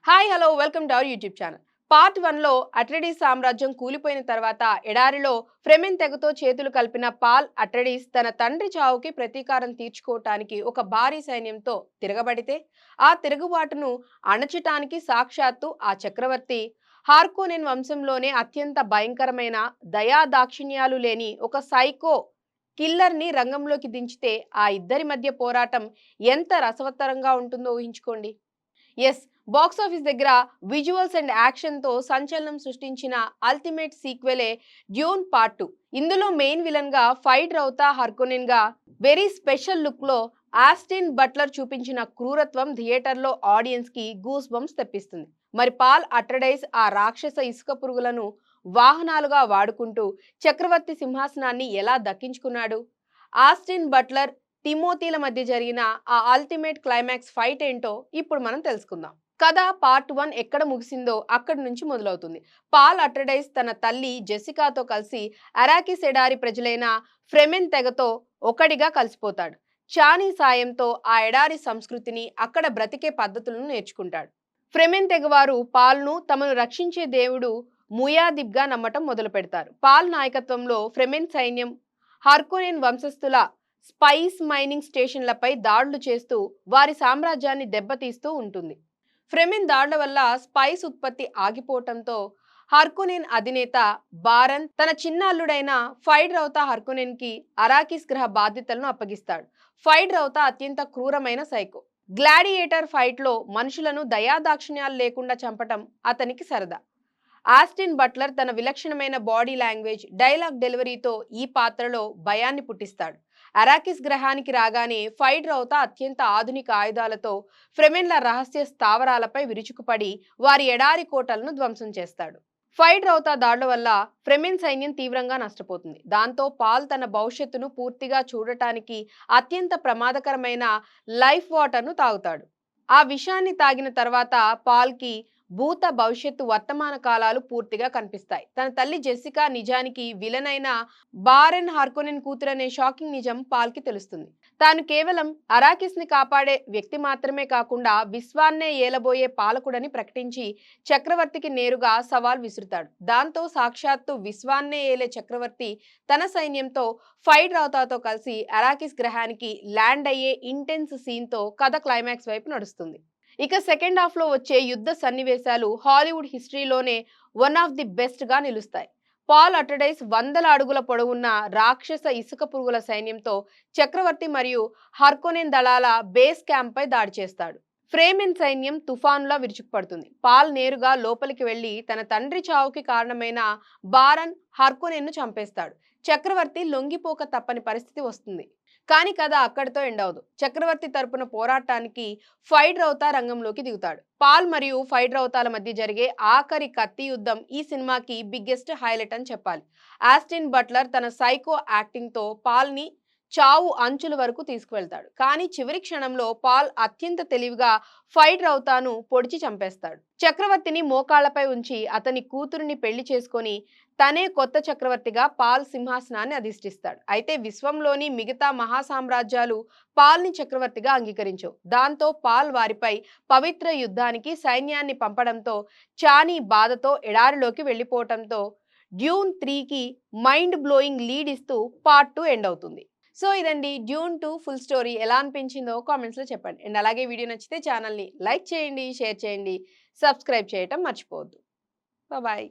Hi hello welcome to our YouTube channel. Part 1లో అట్రెడీస్ సామ్రాజ్యం కూలిపోయిన తర్వాత ఎడారిలో ఫ్రెమెన్ తెగతో చేతులు కలిపిన పాల్ అట్రెడీస్ తన తండ్రి చావుకి ప్రతీకారం తీర్చుకోవటానికి ఒక భారీ సైన్యంతో తిరగబడితే ఆ తిరుగుబాటును అణచటానికి సాక్షాత్తు ఆ చక్రవర్తి హార్కోనెన్ వంశంలోనే అత్యంత భయంకరమైన దయా దాక్షిణ్యాలు లేని ఒక సైకో కిల్లర్ని రంగంలోకి దించితే ఆ ఇద్దరి మధ్య పోరాటం ఎంత రసవత్తరంగా ఉంటుందో ఊహించుకోండి. ఎస్, బాక్సాఫీస్ దగ్గర విజువల్స్ అండ్ యాక్షన్ తో సంచలనం సృష్టించిన అల్టిమేట్ సీక్వెలే డ్యూన్ పార్ట్ 2. ఇందులో మెయిన్ విలన్ గా ఫైడ్ రౌతా హర్కోనెన్ గా వెరీ స్పెషల్ లుక్ లో ఆస్టిన్ బట్లర్ చూపించిన క్రూరత్వం థియేటర్లో ఆడియన్స్ కి గూస్ బంప్స్ తెప్పిస్తుంది. మరి పాల్ అట్రెడైస్ ఆ రాక్షస ఇసుక పురుగులను వాహనాలుగా వాడుకుంటూ చక్రవర్తి సింహాసనాన్ని ఎలా దక్కించుకున్నాడు? ఆస్టిన్ బట్లర్ తిమోతీల మధ్య జరిగిన ఆ అల్టిమేట్ క్లైమాక్స్ ఫైట్ ఏంటో ఇప్పుడు మనం తెలుసుకుందాం. కథ పార్ట్ 1 ఎక్కడ ముగిసిందో అక్కడి నుంచి మొదలవుతుంది. పాల్ అట్రెడైస్ తన తల్లి జెసికాతో కలిసి అరాకిస్ ఎడారి ప్రజలైన ఫ్రెమెన్ తెగతో ఒకటిగా కలిసిపోతాడు. చానీ సాయంతో ఆ ఎడారి సంస్కృతిని, అక్కడ బ్రతికే పద్ధతులను నేర్చుకుంటాడు. ఫ్రెమెన్ తెగవారు పాల్ను తమను రక్షించే దేవుడు ముయాదిబ్గా నమ్మటం మొదలు పెడతారు. పాల్ నాయకత్వంలో ఫ్రెమెన్ సైన్యం హార్కోనెన్ వంశస్థుల స్పైస్ మైనింగ్ స్టేషన్లపై దాడులు చేస్తూ వారి సామ్రాజ్యాన్ని దెబ్బతీస్తూ ఉంటుంది. ఫ్రెమెన్ దాడుల వల్ల స్పైస్ ఉత్పత్తి ఆగిపోవటంతో హార్కోనెన్ అధినేత బారన్ తన చిన్న అల్లుడైన ఫైడ్ రౌతా హర్కోనెన్ కి అరాకిస్ గ్రహ బాధ్యతలను అప్పగిస్తాడు. ఫైడ్ రౌతా అత్యంత క్రూరమైన సైకో. గ్లాడియేటర్ ఫైట్ లో మనుషులను దయాదాక్షిణ్యాలు లేకుండా చంపటం అతనికి సరదా. ఆస్టిన్ బట్లర్ తన విలక్షణమైన బాడీ లాంగ్వేజ్, డైలాగ్ డెలివరీతో ఈ పాత్రలో భయాన్ని పుట్టిస్తాడు. అరాకిస్ గ్రహానికి రాగానే ఫైడ్ రౌతా అత్యంత ఆధునిక ఆయుధాలతో ఫ్రెమెన్ల రహస్య స్థావరాలపై విరుచుకుపడి వారి ఎడారి కోటలను ధ్వంసం చేస్తాడు. ఫైడ్ రౌతా దాడుల వల్ల ఫ్రెమెన్ సైన్యం తీవ్రంగా నష్టపోతుంది. దాంతో పాల్ తన భవిష్యత్తును పూర్తిగా చూడటానికి అత్యంత ప్రమాదకరమైన లైఫ్ వాటర్ను తాగుతాడు. ఆ విషాన్ని తాగిన తర్వాత పాల్కి భూత భవిష్యత్తు వర్తమాన కాలాలు పూర్తిగా కనిపిస్తాయి. తన తల్లి జెసికా నిజానికి విలన్ అయిన బారెన్ హార్కోనెన్ కూతురనే షాకింగ్ నిజం పాల్కి తెలుస్తుంది. తాను కేవలం అరాకిస్ ని కాపాడే వ్యక్తి మాత్రమే కాకుండా విశ్వాన్నే ఏలబోయే పాలకుడని ప్రకటించి చక్రవర్తికి నేరుగా సవాల్ విసురుతాడు. దాంతో సాక్షాత్తు విశ్వాన్నే ఏలే చక్రవర్తి తన సైన్యంతో ఫైడ్ రౌతాతో కలిసి అరాకిస్ గ్రహానికి ల్యాండ్ అయ్యే ఇంటెన్స్ సీన్ తో కథ క్లైమాక్స్ వైపు నడుస్తుంది. ఇక సెకండ్ హాఫ్ లో వచ్చే యుద్ధ సన్నివేశాలు హాలీవుడ్ హిస్టరీలోనే వన్ ఆఫ్ ది బెస్ట్ గా నిలుస్తాయి. పాల్ అట్రెడైస్ వందల అడుగుల పొడవున్న రాక్షస ఇసుక పురుగుల సైన్యంతో చక్రవర్తి మరియు హర్కోనెన్ దళాల బేస్ క్యాంప్ పై దాడి చేస్తాడు. ఫ్రెమెన్ సైన్యం తుఫానులా విరుచుకుపడుతుంది. పాల్ నేరుగా లోపలికి వెళ్లి తన తండ్రి చావుకి కారణమైన బారన్ హార్కోనెన్ ను చంపేస్తాడు. చక్రవర్తి లొంగిపోక తప్పని పరిస్థితి వస్తుంది. కానీ కథ అక్కడితో ఎండ్ అవదు. చక్రవర్తి తరపున పోరాటానికి ఫైడ్ రౌతా రంగంలోకి దిగుతాడు. పాల్ మరియు ఫైడ్ రౌతాల మధ్య జరిగే ఆఖరి కత్తి యుద్ధం ఈ సినిమాకి బిగ్గెస్ట్ హైలైట్ అని చెప్పాలి. ఆస్టిన్ బట్లర్ తన సైకో యాక్టింగ్ తో పాల్ ని చావు అంచుల వరకు తీసుకువెళ్తాడు. కానీ చివరి క్షణంలో పాల్ అత్యంత తెలివిగా ఫైడ్ రౌతాను పొడిచి చంపేస్తాడు. చక్రవర్తిని మోకాళ్లపై ఉంచి అతని కూతురిని పెళ్లి చేసుకొని తనే కొత్త చక్రవర్తిగా పాల్ సింహాసనాన్ని అధిష్ఠిస్తాడు. అయితే విశ్వంలోని మిగతా మహాసామ్రాజ్యాలు పాల్ని చక్రవర్తిగా అంగీకరించవు. దాంతో పాల్ వారిపై పవిత్ర యుద్ధానికి సైన్యాన్ని పంపడంతో చానీ బాధతో ఎడారిలోకి వెళ్లిపోవటంతో డ్యూన్ 3కి మైండ్ బ్లోయింగ్ లీడ్ ఇస్తూ పార్ట్ 2 ఎండ్ అవుతుంది. సో ఇదండి డ్యూన్ 2 ఫుల్ స్టోరీ. ఎలా అనిపించిందో కామెంట్స్ లో చెప్పండి. అండ్ అలాగే వీడియో నచ్చితే ఛానల్ని లైక్ చేయండి, షేర్ చేయండి, సబ్స్క్రైబ్ చేయటం మర్చిపోవద్దు. బాయ్.